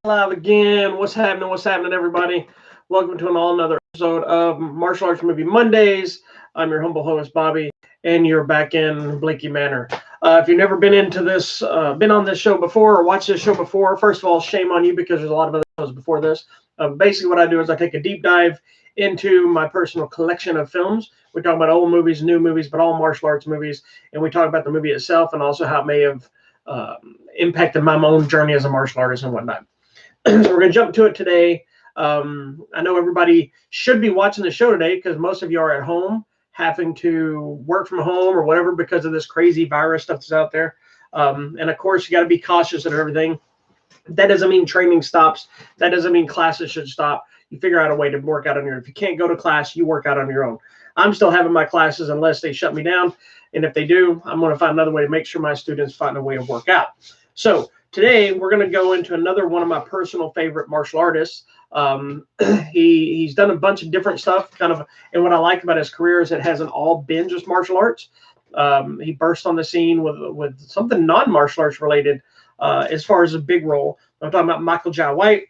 live again. What's happening? What's happening, everybody? Welcome to another episode of Martial Arts Movie Mondays. I'm your humble host, Bobby, and you're back in Blinky Manor. If you've never been into this, been on this show before or watched this show before, first of all, shame on you because there's a lot of other shows before this. Basically, what I do is I take a deep dive into my personal collection of films. We talk about old movies, new movies, but all martial arts movies, and we talk about the movie itself and also how it may have impacted my own journey as a martial artist and whatnot. So we're going to jump to it today. I know everybody should be watching the show today because most of you are at home having to work from home or whatever because of this crazy virus stuff that's out there. And of course, you got to be cautious and everything. That doesn't mean training stops. That doesn't mean classes should stop. You figure out a way to work out on your own. If you can't go to class, you work out on your own. I'm still having my classes unless they shut me down. And if they do, I'm going to find another way to make sure my students find a way to work out. So today, we're going to go into another one of my personal favorite martial artists. He's done a bunch of different stuff, and what I like about his career is it hasn't all been just martial arts. He burst on the scene with something non-martial arts related as far as a big role. I'm talking about Michael Jai White.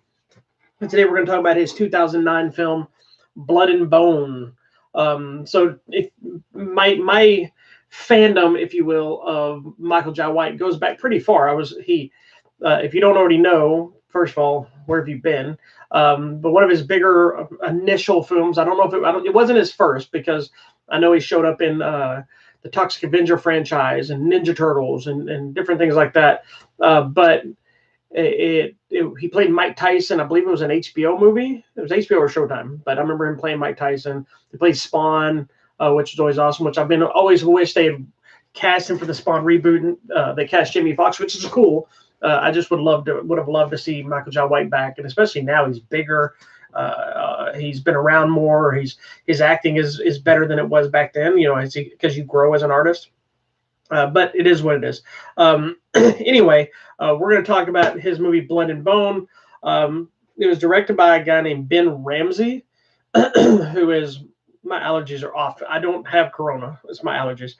And today, we're going to talk about his 2009 film, Blood and Bone. So if my fandom, if you will, of Michael Jai White goes back pretty far. If you don't already know, first of all, where have you been? But one of his bigger initial films, I don't know if it wasn't his first because I know he showed up in the Toxic Avenger franchise and Ninja Turtles and different things like that. But he played Mike Tyson. I believe it was an HBO movie. It was HBO or Showtime, but I remember him playing Mike Tyson. He played Spawn, which is always awesome, which I've always wished they had cast him for the Spawn reboot. They cast Jamie Foxx, which is cool. I just would have loved to see Michael Jai White back, and especially now he's bigger. He's been around more. His acting is better than it was back then. Because you grow as an artist. But it is what it is. Anyway, we're going to talk about his movie Blood and Bone. It was directed by a guy named Ben Ramsey, who is, my allergies are off. I don't have corona. It's my allergies.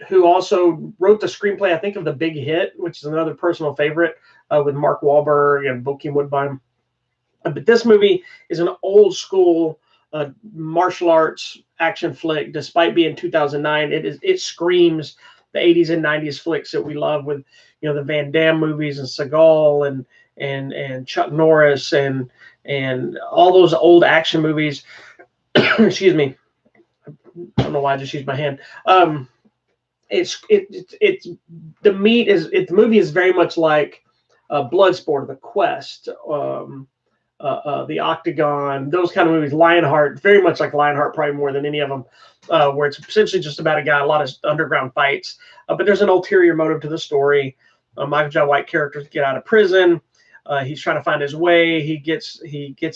Who also wrote the screenplay, I think, of The Big Hit, which is another personal favorite with Mark Wahlberg and Bokeem Woodbine. But this movie is an old school martial arts action flick. Despite being 2009, it screams the 80s and 90s flicks that we love with the Van Damme movies and Seagal and Chuck Norris and all those old action movies. Excuse me. I don't know why I just used my hand. The movie is very much like Bloodsport, The Quest, The Octagon, those kind of movies. Lionheart, very much like Lionheart, probably more than any of them, where it's essentially just about a guy, a lot of underground fights, but there's an ulterior motive to the story. Michael Jai White characters get out of prison. He's trying to find his way. He gets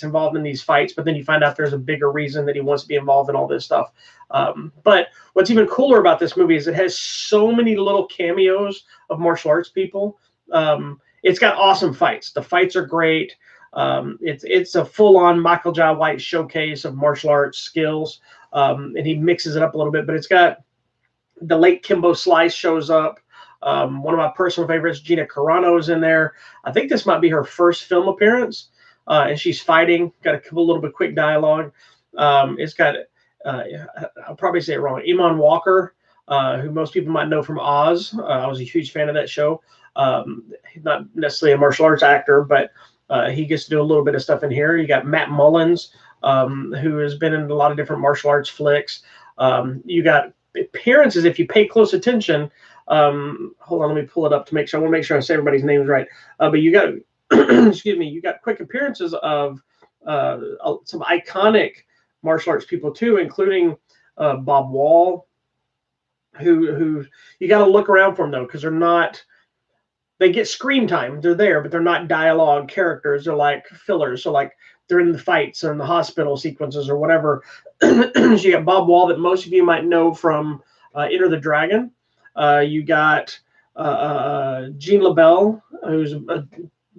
involved in these fights, but then you find out there's a bigger reason that he wants to be involved in all this stuff. But what's even cooler about this movie is it has so many little cameos of martial arts people. It's got awesome fights. The fights are great. It's a full-on Michael Jai White showcase of martial arts skills, and he mixes it up a little bit. But it's got the late Kimbo Slice shows up. One of my personal favorites, Gina Carano, is in there. I think this might be her first film appearance, and she's fighting. Got a little bit quick dialogue. It's got, I'll probably say it wrong, Eamon Walker, who most people might know from Oz. I was a huge fan of that show. He's not necessarily a martial arts actor, but he gets to do a little bit of stuff in here. You got Matt Mullins, who has been in a lot of different martial arts flicks. You got appearances, if you pay close attention. Hold on, let me pull it up to make sure. I want to make sure I say everybody's names right. But you got, excuse me, you got quick appearances of some iconic martial arts people too, including Bob Wall, who you got to look around for them though, because they get screen time. They're there, but they're not dialogue characters. They're like fillers. So like they're in the fights or in the hospital sequences or whatever. So you got Bob Wall that most of you might know from Enter the Dragon. You got Gene LaBelle, who's a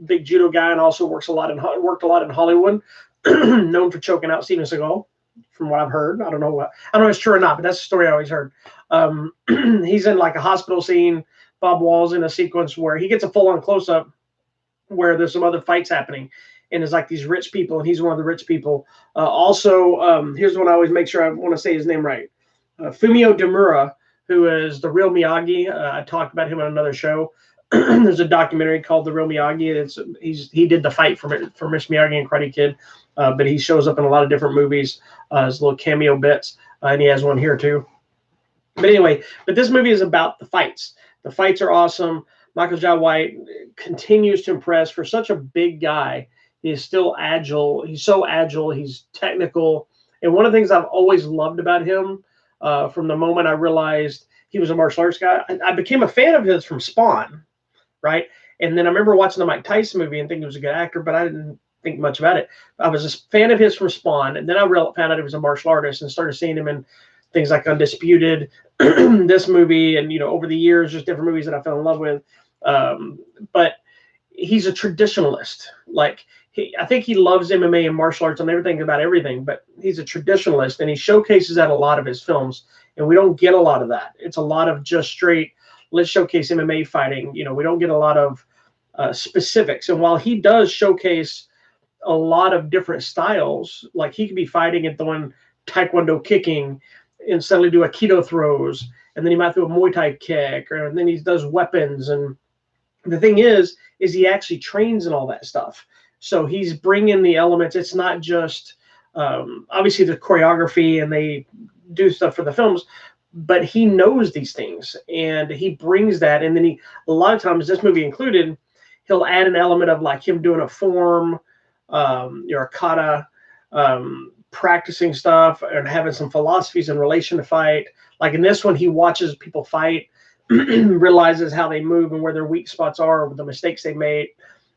big judo guy and also worked a lot in Hollywood, known for choking out Steven Seagal, from what I've heard. I don't know if it's true or not, but that's the story I always heard. He's in like a hospital scene. Bob Wall's in a sequence where he gets a full-on close-up where there's some other fights happening, and it's like these rich people, and he's one of the rich people. Here's one I always make sure I want to say his name right. Fumio Demura, who is the real Miyagi. I talked about him on another show. There's a documentary called The Real Miyagi. He did the fight for Miss Miyagi and Karate Kid, but he shows up in a lot of different movies as little cameo bits, and he has one here too. But anyway, this movie is about the fights. The fights are awesome. Michael Jai White continues to impress for such a big guy. He is still agile. He's so agile. He's technical. And one of the things I've always loved about him, from the moment I realized he was a martial arts guy, I became a fan of his from Spawn, right? And then I remember watching the Mike Tyson movie and thinking he was a good actor, but I didn't think much about it. I was a fan of his from Spawn, and then I found out he was a martial artist and started seeing him in things like Undisputed, this movie, and over the years, just different movies that I fell in love with. But he's a traditionalist. Like I think he loves MMA and martial arts and everything about everything, but he's a traditionalist, and he showcases that a lot of his films, and we don't get a lot of that. It's a lot of just straight, let's showcase MMA fighting. We don't get a lot of specifics. And while he does showcase a lot of different styles, like he could be fighting and throwing Taekwondo kicking and suddenly do Aikido throws, and then he might throw a Muay Thai kick, and then he does weapons. And the thing is he actually trains in all that stuff. So he's bringing the elements. It's not just obviously the choreography, and they do stuff for the films, but he knows these things, and he brings that. And then a lot of times, this movie included, he'll add an element of like him doing a form, a kata, practicing stuff and having some philosophies in relation to fight. Like in this one, he watches people fight, realizes how they move and where their weak spots are, the mistakes they made,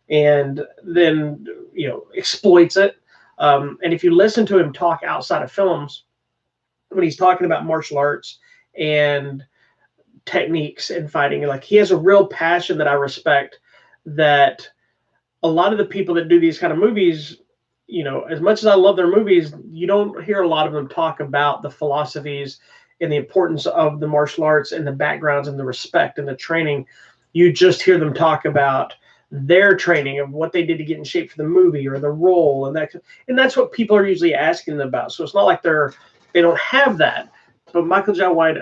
and then exploits it. And if you listen to him talk outside of films, when he's talking about martial arts and techniques and fighting, like he has a real passion that I respect, that a lot of the people that do these kind of movies, as much as I love their movies, you don't hear a lot of them talk about the philosophies and the importance of the martial arts and the backgrounds and the respect and the training. You just hear them talk about their training of what they did to get in shape for the movie or the role, and that's what people are usually asking them about. So it's not like they don't have that. But Michael Jai White,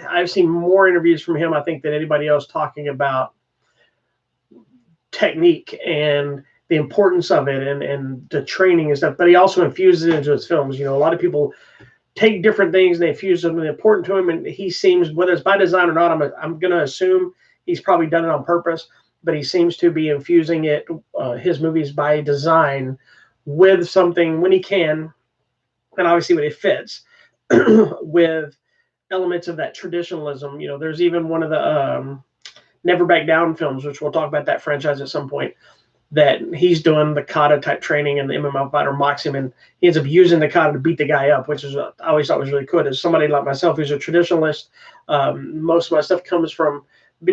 I've seen more interviews from him, I think, than anybody else talking about technique and the importance of it and the training and stuff. But he also infuses it into his films. A lot of people take different things and they infuse them and they're important to him. And he seems, whether it's by design or not, I'm going to assume he's probably done it on purpose, but he seems to be infusing it, his movies by design, with something when he can, and obviously when it fits, with elements of that traditionalism. There's even one of the Never Back Down films, which we'll talk about that franchise at some point, that he's doing the kata type training, and the MMA fighter mocks him, and he ends up using the kata to beat the guy up, which is I always thought was really cool. As somebody like myself who's a traditionalist, most of my stuff comes from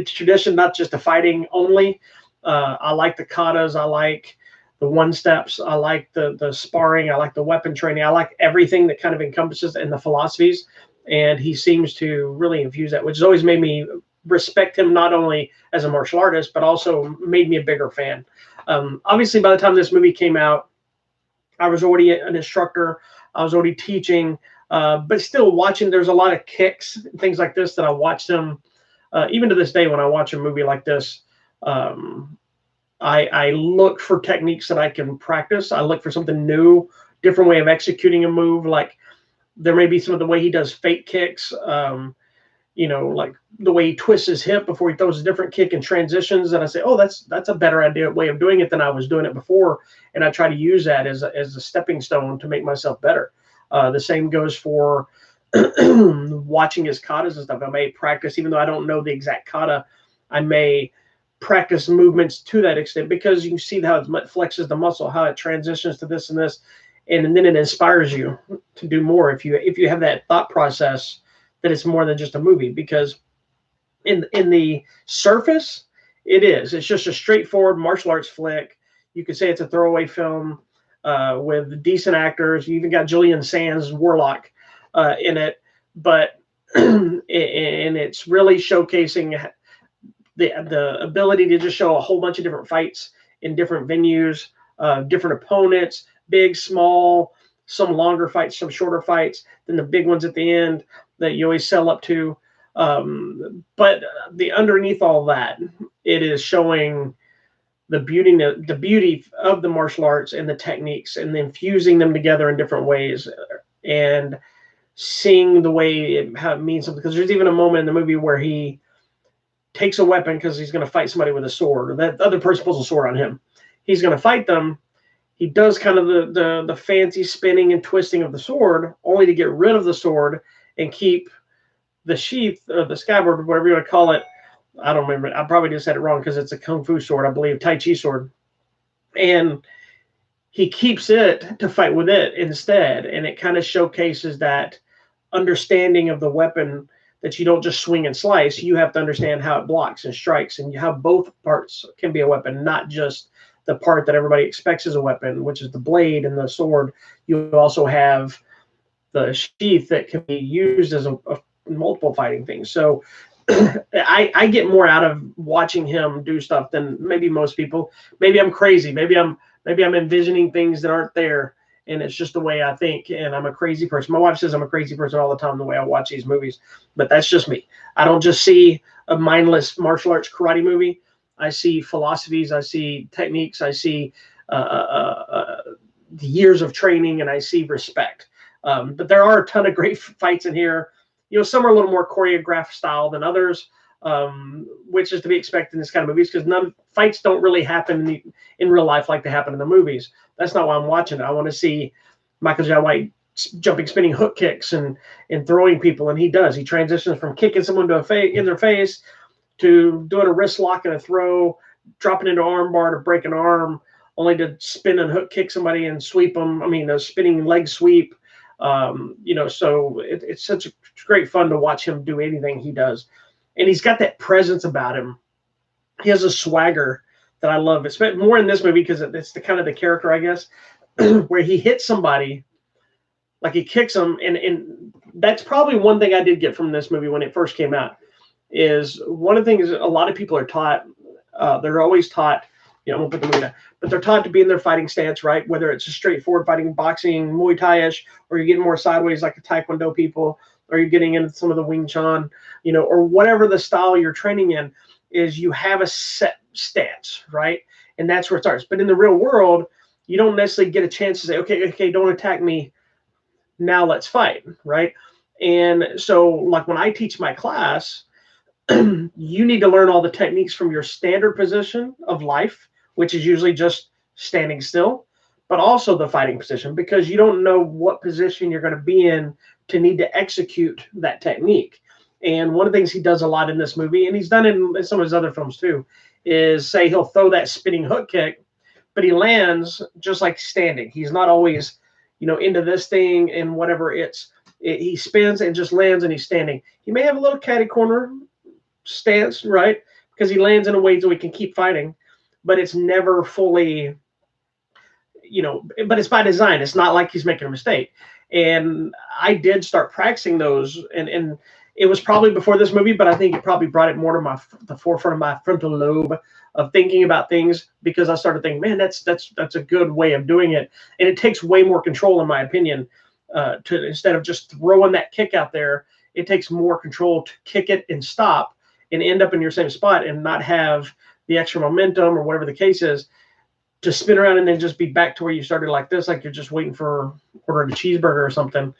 tradition, not just the fighting only. I like the katas, I like the one steps, I like the sparring, I like the weapon training, I like everything that kind of encompasses and the philosophies. And he seems to really infuse that, which has always made me respect him, not only as a martial artist, but also made me a bigger fan. Obviously, by the time this movie came out, I was already an instructor. I was already teaching, but still watching. There's a lot of kicks, things like this that I watched him. Even to this day, when I watch a movie like this, I look for techniques that I can practice. I look for something new, different way of executing a move. Like there may be some of the way he does fake kicks, like the way he twists his hip before he throws a different kick and transitions. And I say, oh, that's a better way of doing it than I was doing it before. And I try to use that as a stepping stone to make myself better. The same goes for watching his katas and stuff. I may practice, even though I don't know the exact kata, I may practice movements to that extent, because you can see how it flexes the muscle, how it transitions to this and this, and then it inspires you to do more if you have that thought process that it's more than just a movie. Because in the surface, it's just a straightforward martial arts flick. You could say it's a throwaway film with decent actors. You even got Julian Sands, Warlock, in it, but and it's really showcasing the ability to just show a whole bunch of different fights in different venues, different opponents, big, small, some longer fights, some shorter fights than the big ones at the end that you always sell up to. But the underneath all that, it is showing the beauty of the martial arts and the techniques, and then fusing them together in different ways, and seeing the way how it means something. Because there's even a moment in the movie where he takes a weapon because he's going to fight somebody with a sword, or that other person pulls a sword on him. He's going to fight them. He does kind of the fancy spinning and twisting of the sword, only to get rid of the sword and keep the sheath, or the scabbard, whatever you want to call it. I don't remember. I probably just said it wrong because it's a kung fu sword, I believe, Tai Chi sword. And he keeps it to fight with it instead. And it kind of showcases that understanding of the weapon, that you don't just swing and slice. You have to understand how it blocks and strikes, and how both parts can be a weapon, not just the part that everybody expects is a weapon, which is the blade and the sword. You also have the sheath that can be used as a multiple fighting things. So I get more out of watching him do stuff than maybe most people. Maybe I'm crazy. Maybe I'm envisioning things that aren't there, and it's just the way I think, and I'm a crazy person. My wife says I'm a crazy person all the time the way I watch these movies, but that's just me. I don't just see a mindless martial arts karate movie. I see philosophies, I see techniques, I see the years of training, and I see respect. But there are a ton of great fights in here. You know, some are a little more choreographed style than others, which is to be expected in this kind of movies, because fights don't really happen in real life like they happen in the movies. That's not why I'm watching it. I want to see Michael Jai White jumping, spinning hook kicks and throwing people, and he does. He transitions from kicking someone in their face to doing a wrist lock and a throw, dropping into arm bar to break an arm, only to spin and hook kick somebody and sweep them. I mean, a spinning leg sweep. So it's such a great fun to watch him do anything he does. And he's got that presence about him. He has a swagger that I love. It's more in this movie because it's the kind of the character, I guess, where he hits somebody, like he kicks them. And that's probably one thing I did get from this movie when it first came out, is one of the things a lot of people are taught. They're always taught, I won't put the movie down, but they're taught to be in their fighting stance, right? Whether it's a straightforward fighting, boxing, Muay Thai-ish, or you're getting more sideways like the Taekwondo people, or you're getting into some of the Wing Chun, or whatever the style you're training in is, you have a set stance, right? And that's where it starts. But in the real world, you don't necessarily get a chance to say, okay, don't attack me. Now let's fight, right? And so, like when I teach my class, you need to learn all the techniques from your standard position of life, which is usually just standing still, but also the fighting position, because you don't know what position you're going to be in to need to execute that technique. And one of the things he does a lot in this movie, and he's done it in some of his other films too, is say he'll throw that spinning hook kick, but he lands just like standing. He's not always, into this thing and whatever he spins and just lands and he's standing. He may have a little catty corner stance, right? Because he lands in a way so he can keep fighting, but it's never fully, but it's by design. It's not like he's making a mistake. And I did start practicing those, and it was probably before this movie, but I think it probably brought it more to the forefront of my frontal lobe of thinking about things, because I started thinking, man, that's a good way of doing it. And it takes way more control, in my opinion, to instead of just throwing that kick out there, it takes more control to kick it and stop and end up in your same spot and not have the extra momentum or whatever the case is to spin around and then just be back to where you started, like this, like you're just waiting for ordering a cheeseburger or something,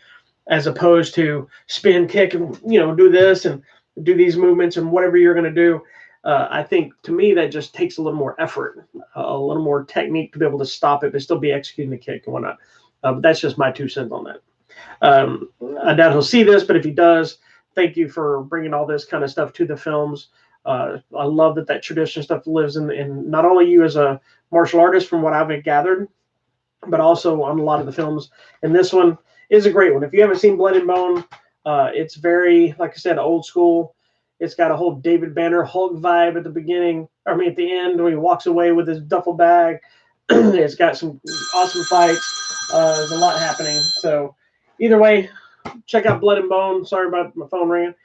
as opposed to spin, kick, and do this and do these movements and whatever you're going to do. I think to me that just takes a little more effort, a little more technique to be able to stop it, but still be executing the kick and whatnot. But that's just my 2 cents on that. I doubt he'll see this, but if he does, thank you for bringing all this kind of stuff to the films. I love that tradition stuff lives in not only you as a martial artist, from what I've gathered, but also on a lot of the films. And this one is a great one. If you haven't seen Blood and Bone, it's very, like I said, old school. It's got a whole David Banner Hulk vibe at the beginning. At the end, when he walks away with his duffel bag. It's got some awesome fights. There's a lot happening. So either way, check out Blood and Bone. Sorry about my phone ringing.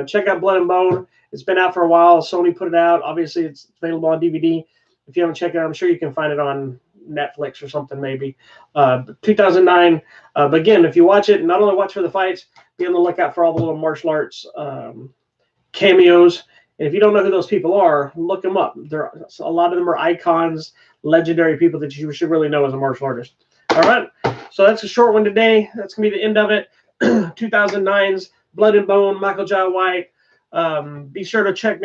Check out Blood and Bone. It's been out for a while. Sony put it out. Obviously, it's available on DVD. If you haven't checked it out, I'm sure you can find it on Netflix or something maybe. 2009. But again, if you watch it, not only watch for the fights, be on the lookout for all the little martial arts cameos. And if you don't know who those people are, look them up. A lot of them are icons, legendary people that you should really know as a martial artist. All right, so that's a short one today. That's gonna be the end of it. 2009's Blood and Bone, Michael Jai White. Be sure to check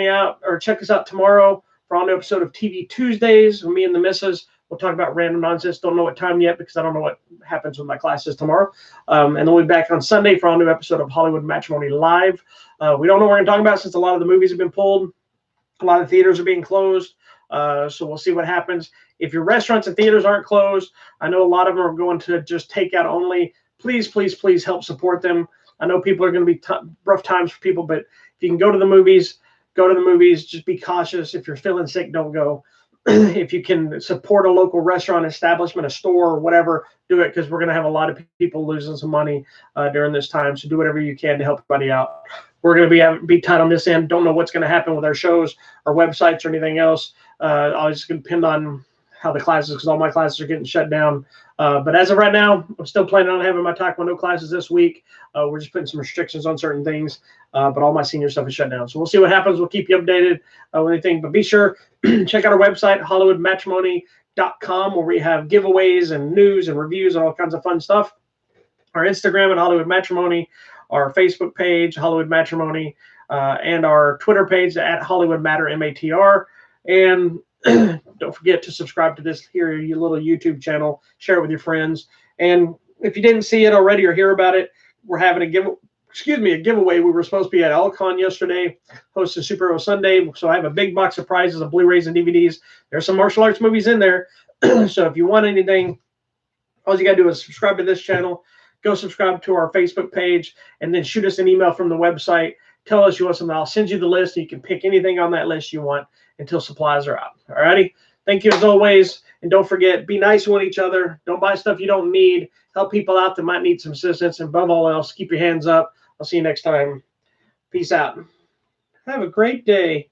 us out tomorrow for our new episode of TV Tuesdays. Me and the missus will talk about random nonsense. Don't know what time yet because I don't know what happens with my classes tomorrow. And then we'll be back on Sunday for our new episode of Hollywood Matrimony Live. We don't know what we're going to talk about since a lot of the movies have been pulled. A lot of theaters are being closed. So we'll see what happens. If your restaurants and theaters aren't closed, I know a lot of them are going to just takeout only. Please, please, please help support them. I know people are going to be rough times for people, but if you can go to the movies, go to the movies. Just be cautious. If you're feeling sick, don't go. If you can support a local restaurant, establishment, a store, or whatever, do it because we're going to have a lot of people losing some money during this time. So do whatever you can to help everybody out. We're going to be tight on this end. Don't know what's going to happen with our shows, our websites, or anything else. I was going to depend on how the classes, because all my classes are getting shut down. But as of right now, I'm still planning on having my Taekwondo classes this week. We're just putting some restrictions on certain things, but all my senior stuff is shut down. So we'll see what happens. We'll keep you updated with anything. But be sure, check out our website, HollywoodMatrimony.com, where we have giveaways and news and reviews and all kinds of fun stuff. Our Instagram at Hollywood Matrimony, our Facebook page, Hollywood Matrimony, and our Twitter page at Hollywood Matter, MATR. And don't forget to subscribe to this here, your little YouTube channel. Share it with your friends. And if you didn't see it already or hear about it, we're having a giveaway. We were supposed to be at Alcon yesterday, hosting Superhero Sunday. So I have a big box of prizes of Blu-rays and DVDs. There's some martial arts movies in there. So if you want anything, all you got to do is subscribe to this channel. Go subscribe to our Facebook page, and then shoot us an email from the website. Tell us you want something. I'll send you the list. And you can pick anything on that list you want until supplies are out. All righty. Thank you as always. And don't forget, be nice to each other. Don't buy stuff you don't need. Help people out that might need some assistance. And above all else, keep your hands up. I'll see you next time. Peace out. Have a great day.